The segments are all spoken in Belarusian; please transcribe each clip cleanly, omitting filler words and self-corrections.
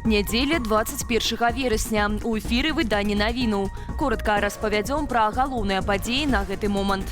Неделя 21 вересня. У эфире выдание «Новину». Коротко распавядзём пра галоўныя падзеі на гэты момант.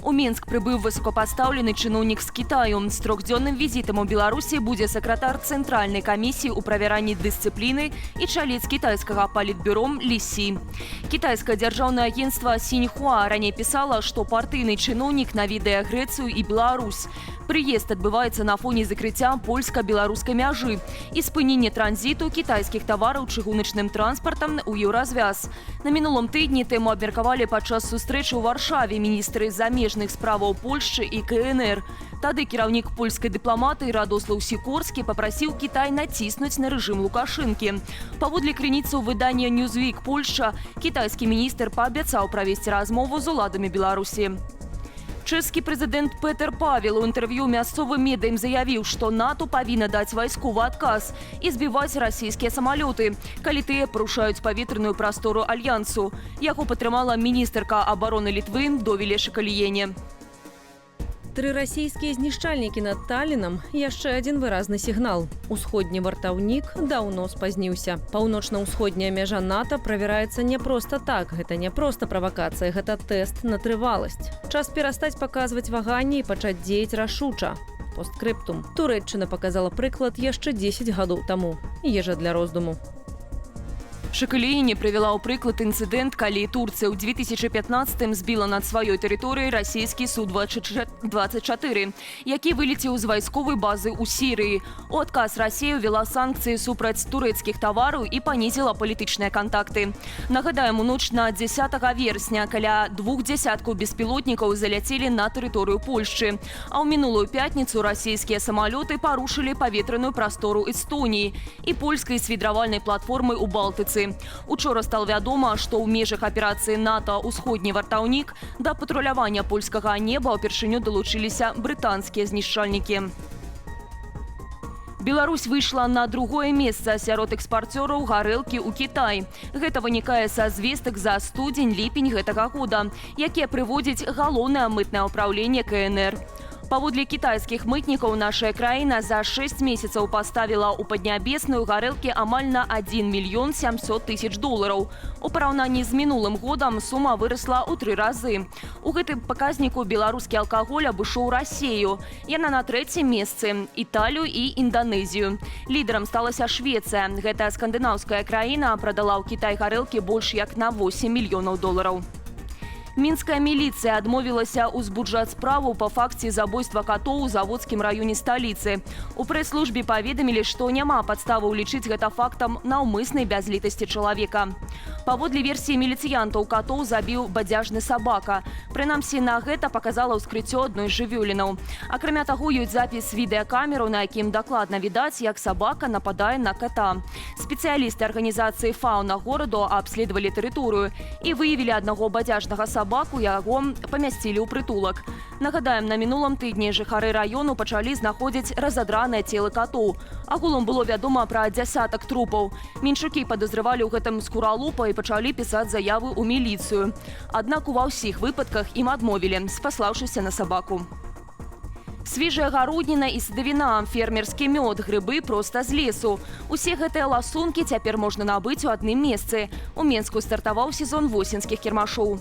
У Мінск прыбыў высокапастаўлены чыноўнік з Китаю. З трохдзённым візітам у Беларусі будзе сакратар Цэнтральнай камісіі ў правяранні дысцыпліны і чалец кітайскага палітбюро Лі Сі. Кітайскае дзяржаўнае агенцтва Сіньхуа раней пісала, што партыйны чыноўнік наведае Грэцыю і Беларусь. Прыезд адбываецца на фоне закрыцця польска-беларускай мяжы і спынення транзіту кітайскіх тавараў чыгуначным транспартам у еўразвяз. На мінулым тыдні тэму абмеркавалі падчас сустрэчы ў Варшаве міністры замежных справаў Польшчы і КНР. Тады кіраўнік польскай дыпламатыі Радослаў Сікорскі папрасіў Кітай націснуць на рэжым Лукашэнкі. Паводле крыніцаў выдання «Ньюзвік Польшча», кітайскі міністр паабяцаў правесці размову з уладамі Беларусі. Чэшскі прэзідэнт Петер Павел у інтэрв'ю мясцовым медыям заявіў, што НАТО павінна даць вайсковы адказ і збіваць расійскія самалёты, калі тыя парушаюць паветраную прастору альянсу. Яго падтрымала міністэрка абароны Літвы Довіле Шакаліене. 3 расійскія знішчальнікі над Таллінам – яшчэ адзін выразны сігнал. Усходні вартаўнік даўно спазніўся. Паўночна-ўсходняя мяжа НАТО правяраецца не проста так. Гэта не проста правакацыя, гэта тэст на трываласць. Час перастаць паказваць ваганні і пачаць дзеяць рашуча. Постскрыптум. Турэччына паказала прыклад яшчэ 10 гадоў таму. Ежа для роздуму. Шакаліене прывяла ў прыклад інцыдэнт, калі Турцыя ў 2015-м збіла над сваёй тэрыторыяй расійскі Су-24, які вылецеў з вайсковай базы ў Сірыі. У адказ Расія ўвяла санкцыі супраць турэцкіх тавараў і панізіла палітычныя кантакты. Нагадаем, у ноч на 10 верасня каля 20 беспілотнікаў заляцелі на тэрыторыю Польшчы. А ў мінулую пятніцу расійскія самалёты парушылі паветраную прастору Эстоніі і польскай свідравальнай платформы ў Балтыцы. Учора стала вядома, што ў межах аперацыі НАТО «Усходні вартаўнік» да патрулявання польскага неба ўпершыню далучыліся брытанскія знішчальнікі. Беларусь выйшла на другое месца сярод экспарцёраў гарэлкі ў Кітай. Гэта вынікае са звестак за студзень-ліпень гэтага года, якія прыводзіць галоўнае мытнае ўпраўленне КНР. Паводле кітайскіх мытнікаў нашая краіна за 6 месяцаў паставіла ў паднябесную гарэлкі амаль на 1 мільён 700 тысяч долараў. У параўнанні з мінулым годам сума вырасла ў 3 разы. У гэтым паказніку беларускі алкаголь абышоў Расею. Яна на 3-м месцы, Італію і Інданезію. Лідарам сталася Швецыя. Гэтая скандынаўская краіна прадала ў Кітай гарэлкі больш як на 8 мільёнаў долараў. Мінская міліцыя адмовілася ўзбуджаць справу па факце забойства катоў у заводскім раёне сталіцы. У прэс-службе паведамілі, што няма падставаў лічыць гэта фактам наўмыснай бязлітасці чалавека. Паводле версіі міліцыянтаў катоў забіў бадзяжны сабака. Прынамсі, на гэта паказала ўскрыццё адной з жывёлінаў. Акрамя таго, ёсць запіс відэакамераў, на якім дакладна відаць, як сабака нападае на кота. Спецыялісты арганізацыі «Фауна» гораду абследавалі тэрыторыю і выявілі аднаго бадзяжнага сабаку, яго памясцілі ў прытулак. Нагадаем, на мінулым тыдні жыхары раёну пачалі знаходзіць разадраныя целы катоў. Агулам было вядома пра дзясятак трупаў. Менчукі падазрывалі ў гэтым скуралупа і пачалі пісаць заявы ў міліцыю. Аднак ува ўсіх выпадках ім адмовілі, спаслаўшыся на сабаку. Свежая гародніна і садавіна, фермерскі мёд, грыбы проста з лесу. Усе гэтыя ласункі цяпер можна набыць у адным месцы. У Менску стартаваў сезон восеньскіх кірмашоў.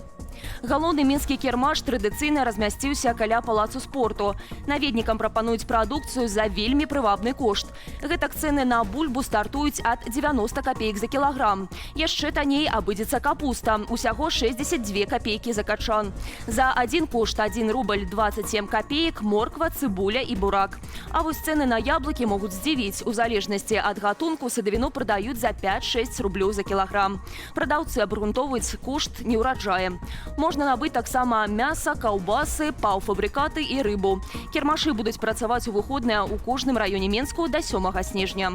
Галоўны мінскі кірмаш традыцыйна размясціўся каля палацу спорту. Наведнікам прапануюць прадукцыю за вельмі прывабны кошт. Гэтак цэны на бульбу стартуюць ад 90 копеек за кілаграм. Яшчэ танней абыдзецца капуста. Усяго 62 копейкі за качан. За адзін кошт 1 рубль 27 копеек морква, цыбуля і бурак. А вось цэны на яблыкі могуць здзівіць. У залежнасці ад гатунку садавіну прадаюць за 5-6 рублёў за кілаграм. Прадаўцы абгрунтоўваюць кошт неўраджая. Можна набыць таксама мяса, каўбасы, паўфабрыкаты і рыбу. Кірмашы будуць працаваць у выходныя ў кожным раёне Менску да 7 снежня.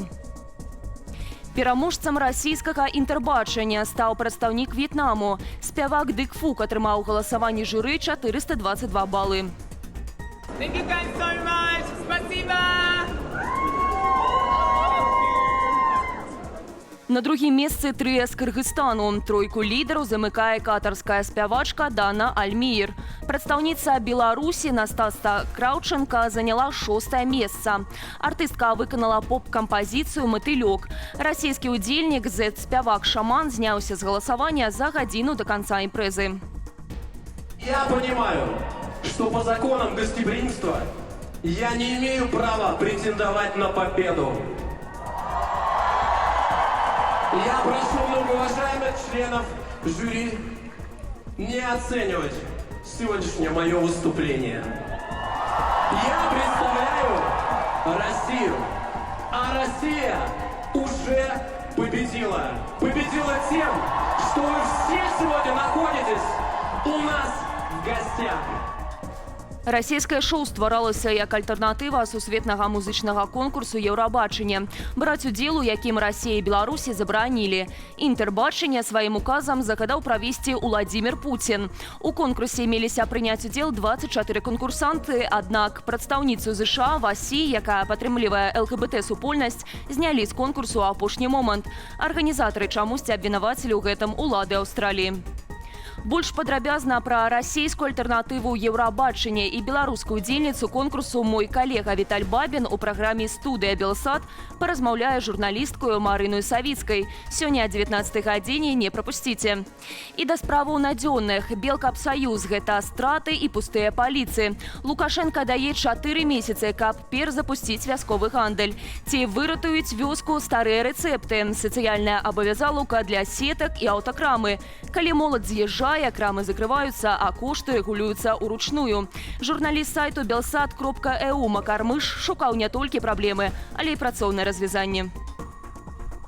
Пераможцам расійскага інтэрбачання стаў прадстаўнік В'етнаму. Спявак Дык Фук атрымаў галасаванне журы 422 балы. Thank you guys so much. Спасибо! На другім месцы трыа з Кыргызстану. Тройку лідараў замыкае катарская спявачка Дана Аль-Міір. Прадстаўніца Беларусі Настасья Краўченка заняла 6-е месца. Артыстка выканала поп-кампазіцыю «Матылёк». Расійскі ўдзельнік, зэт-спявак-шаман, зняўся з галасавання за гадзіну до конца імпрэзы. Я понимаю, что по законам гостеприимства я не имею права претендовать на победу. Я прошу многоуважаемых членов жюри не оценивать сегодняшнее мое выступление. Я представляю Россию, а Россия уже победила. Победила тем, что вы все сегодня находитесь у нас в гостях. Расійскае шоу стваралася як альтэрнатыва сусветнага музычнага конкурсу «Еўрабачанне», браць удзел у якім Расія і Беларусі забаранілі. Інтэрбачанне сваім указам загадаў правесці Уладзімір Пуцін. У конкурсе меліся прыняць удзел 24 канкурсанты, аднак прадстаўніцу ЗША Васі, якая падтрымлівае ЛГБТ-супольнасць, знялі з конкурсу ў апошні момант. Арганізатары чамусьці абвінавацілі ў гэтым улады Аўстраліі. Больш падрабязна пра расійскую альтэрнатыву «Еўрабачання» і беларускую удзельніцу конкурсу мой калега Віталь Бабін у праграме «Студыя Белсат» паразмаўляе журналісткою Марыною Савіцкай. Сёння о 19 гадзіне не прапусціце. І да справаў надзённых. Белкапсаюз – гэта страты і пустыя паліцы. Лукашенко дае 4 месяцы, каб перазапусціць вясковы гандаль. Ці выратуюць вёску старыя рэцэпты. Сацыяльная абавязалаўка для сетак і аўтакрамы. Калі моладзь з'язджае, крамы закрываюцца, а кошты рэгулююцца ўручную. Журналіст сайту belsat.eu Макар Мыш шукаў не толькі праблемы, але і працоўнае развязанне.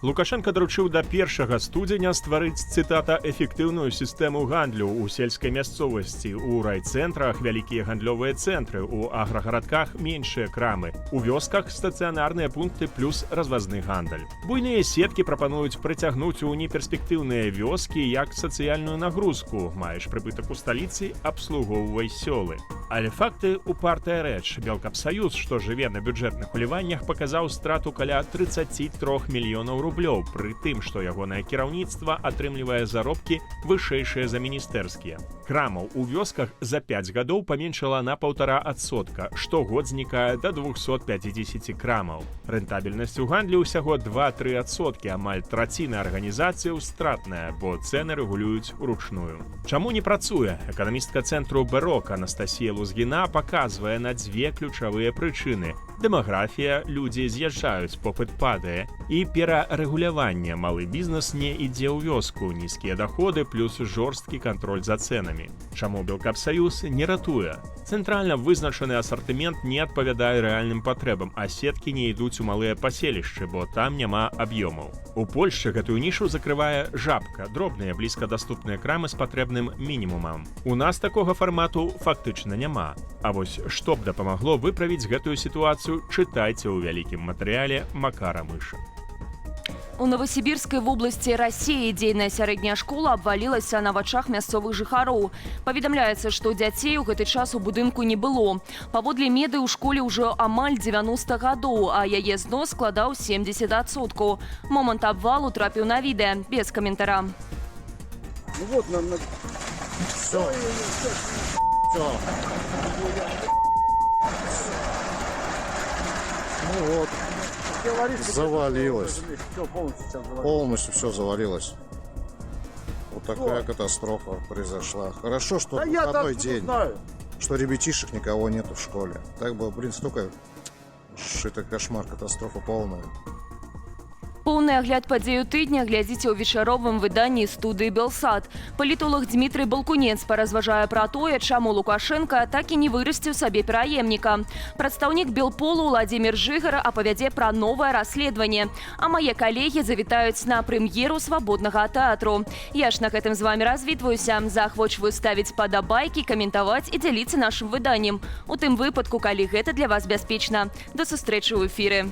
Лукашенко даручыў да 1 студзеня стварыць, цытата, «эфектыўную сістэму гандлю ў сельскай мясцовасці, у райцэнтрах вялікія гандлёвыя цэнтры, у аграгарадках меншыя крамы, у вёсках стацыянарныя пункты плюс развазны гандаль». Буйныя сеткі прапануюць прыцягнуць у неперспектыўныя вёскі як сацыяльную нагрузку. Маеш прыбытак у сталіцы, абслугоўвай сёлы. Але факты упартая рэч. Белкапсаюз, што жыве на бюджэтных уліваннях, паказаў страту каля 33 мільёнаў рублёў, пры тым, што ягонае кіраўніцтва атрымлівае заробкі вышэйшыя за міністэрскія. Крамаў у вёсках за 5 гадоў паменшала на 1,5%, штогод знікае да 250 крамаў. Рэнтабельнасць у гандлі ўсяго 2-3%, амаль траціна арганізацыяў стратная, бо цэны рэгулююць уручную. Чаму не працуе? Эканамістка цэнтру «Бэрок» Анастасія Лузгіна паказвае на 2 ключавыя прычыны. Дэмаграфія, людзі з'язджаюць, попыт падае, і перарэгуляванне. Малы бізнес не ідзе ў вёску, нізкія даходы плюс жорсткі кантроль за цэнамі. Чаму Белкапсаюз не ратуе? Цэнтральна вызначаны асартымент не адпавядае рэальным патрэбам, а сеткі не ідуць у малыя паселішчы, бо там няма аб'ёмаў. У Польшчы гэтую нішу закрывае «Жабка», дробныя блізка даступныя крамы з патрэбным мінімумам. У нас такога фармату фактычна няма. А вось што б дапамагло выправіць гэтую сітуацыю, чытайце ў вялікім матэрыяле Макара Мыша. У Новосибирской вобласці России дзейная сярэдняя школа абвалілася на вачах мясцовых жыхароў. Паведамляецца, што дзяцей у гэты час у будынку не было. Паводле меды ў школе ўжо амаль 90 гадоў, а яе знос складаў 70%. Момант абвалу трапіў на відэа, без каментара. Ну вот нам... Все. Все. Ну вот. Завалилось. Полностью все завалилось. Вот такая катастрофа произошла. Хорошо, что выходной день, что ребятишек никого нету в школе. Так бы, блин, столько... Это кошмар, катастрофа полная. Поўны агляд падзею тыдня глядзіце ў вечаровым выданні студыі «Белсат». Палітолог Дмітрый Балкунец паразважае пра тое, чаму Лукашенко так і не вырасціў сабе пераемніка. Прадстаўнік Белполу Уладзімір Жыгар апавядзе пра новае расследаванне. А мае калегі завітаюць на прэм'еру свабоднага тэатру. Я ж на гэтым з вамі развітваюся. Заахвочваю ставіць падабайкі, каментаваць і дзяліцца нашым выданнем. У тым выпадку, калі гэта для вас бяспечна. До сустрэчы ў эфіры.